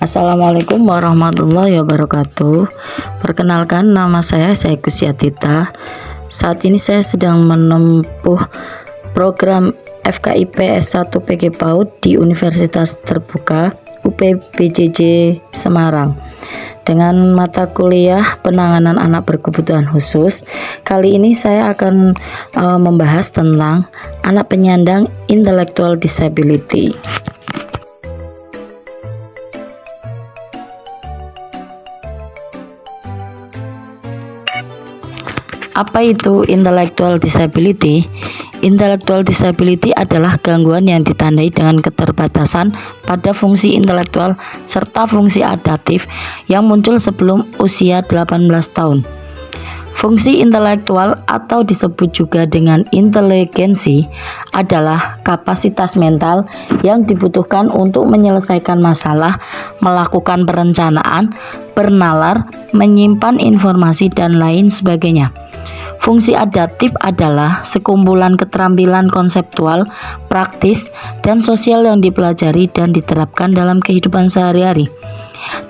Assalamualaikum warahmatullahi wabarakatuh. Perkenalkan, nama saya Kusyaatita. Saat ini saya sedang menempuh program FKIP S1 PG PAUD di Universitas Terbuka UPBJJ Semarang dengan mata kuliah penanganan anak berkebutuhan khusus. Kali ini saya akan membahas tentang anak penyandang intellectual disability. Apa itu intellectual disability? Intellectual disability adalah gangguan yang ditandai dengan keterbatasan pada fungsi intelektual serta fungsi adaptif yang muncul sebelum usia 18 tahun. Fungsi intelektual atau disebut juga dengan inteligensi adalah kapasitas mental yang dibutuhkan untuk menyelesaikan masalah, melakukan perencanaan, bernalar, menyimpan informasi, dan lain sebagainya. Fungsi adaptif adalah sekumpulan keterampilan konseptual, praktis, dan sosial yang dipelajari dan diterapkan dalam kehidupan sehari-hari.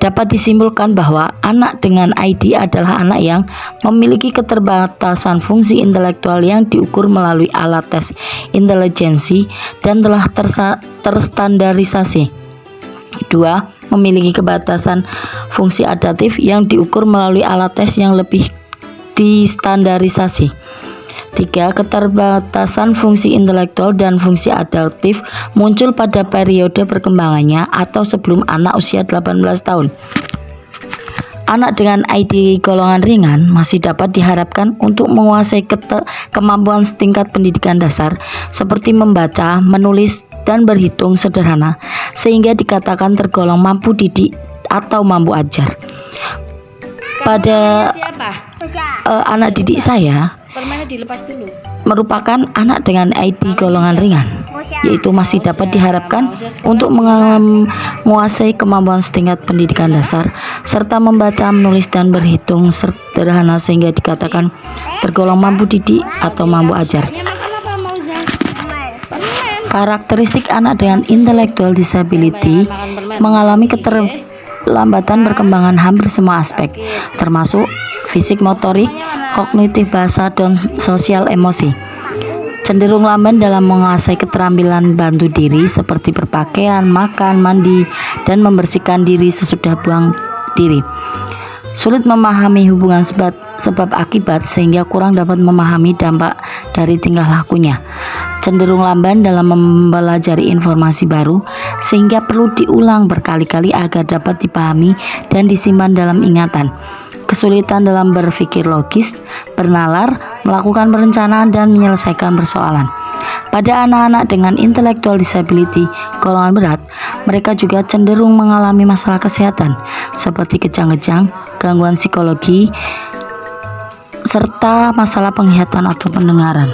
Dapat disimpulkan bahwa anak dengan ID adalah anak yang memiliki keterbatasan fungsi intelektual yang diukur melalui alat tes intelijensi dan telah terstandarisasi. 2. Memiliki keterbatasan fungsi adaptif yang diukur melalui alat tes yang lebih distandarisasi. 3. Keterbatasan fungsi intelektual dan fungsi adaptif muncul pada periode perkembangannya atau sebelum anak usia 18 tahun. Anak dengan ID golongan ringan masih dapat diharapkan untuk menguasai kemampuan setingkat pendidikan dasar seperti membaca, menulis, dan berhitung sederhana, sehingga dikatakan tergolong mampu didik atau mampu ajar. Pada anak didik saya merupakan anak dengan ID golongan ringan, yaitu masih dapat diharapkan untuk menguasai kemampuan setingkat pendidikan dasar serta membaca, menulis, dan berhitung sederhana sehingga dikatakan tergolong mampu didik atau mampu ajar. Karakteristik anak dengan intellectual disability mengalami keterlambatan perkembangan hampir semua aspek, termasuk fisik, motorik, kognitif, bahasa, dan sosial emosi. Cenderung lamban dalam menguasai keterampilan bantu diri seperti berpakaian, makan, mandi, dan membersihkan diri sesudah buang diri. Sulit memahami hubungan sebab akibat sehingga kurang dapat memahami dampak dari tingkah lakunya. Cenderung lamban dalam mempelajari informasi baru sehingga perlu diulang berkali-kali agar dapat dipahami dan disimpan dalam ingatan. Kesulitan dalam berpikir logis, bernalar, melakukan perencanaan, dan menyelesaikan persoalan. Pada anak-anak dengan intellectual disability golongan berat, mereka juga cenderung mengalami masalah kesehatan seperti kejang-kejang, gangguan psikologi, serta masalah penglihatan atau pendengaran.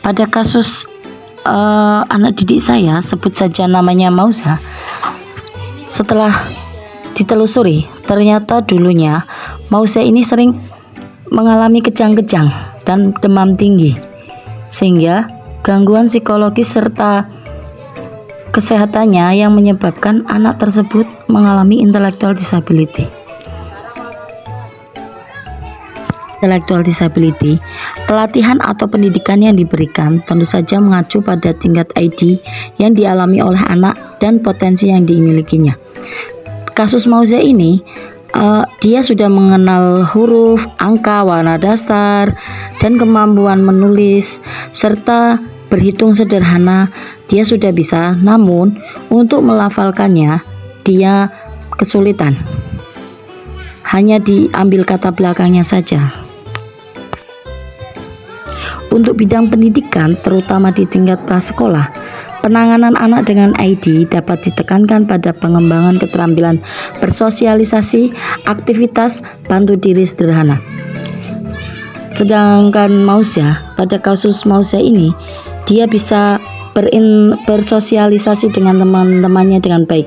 Pada kasus anak didik saya, sebut saja namanya Mauza, setelah ditelusuri ternyata dulunya Mauza ini sering mengalami kejang-kejang dan demam tinggi, sehingga gangguan psikologis serta kesehatannya yang menyebabkan anak tersebut mengalami intellectual disability. Intellectual disability, pelatihan atau pendidikan yang diberikan tentu saja mengacu pada tingkat ID yang dialami oleh anak dan potensi yang dimilikinya. Kasus Mauza ini, dia sudah mengenal huruf, angka, warna dasar, dan kemampuan menulis serta berhitung sederhana. Dia sudah bisa, namun untuk melafalkannya dia kesulitan. Hanya diambil kata belakangnya saja. Untuk bidang pendidikan, terutama di tingkat prasekolah, penanganan anak dengan ID dapat ditekankan pada pengembangan keterampilan bersosialisasi, aktivitas bantu diri sederhana. Sedangkan Mauza, pada kasus Mauza ini, dia bisa bersosialisasi dengan teman-temannya dengan baik.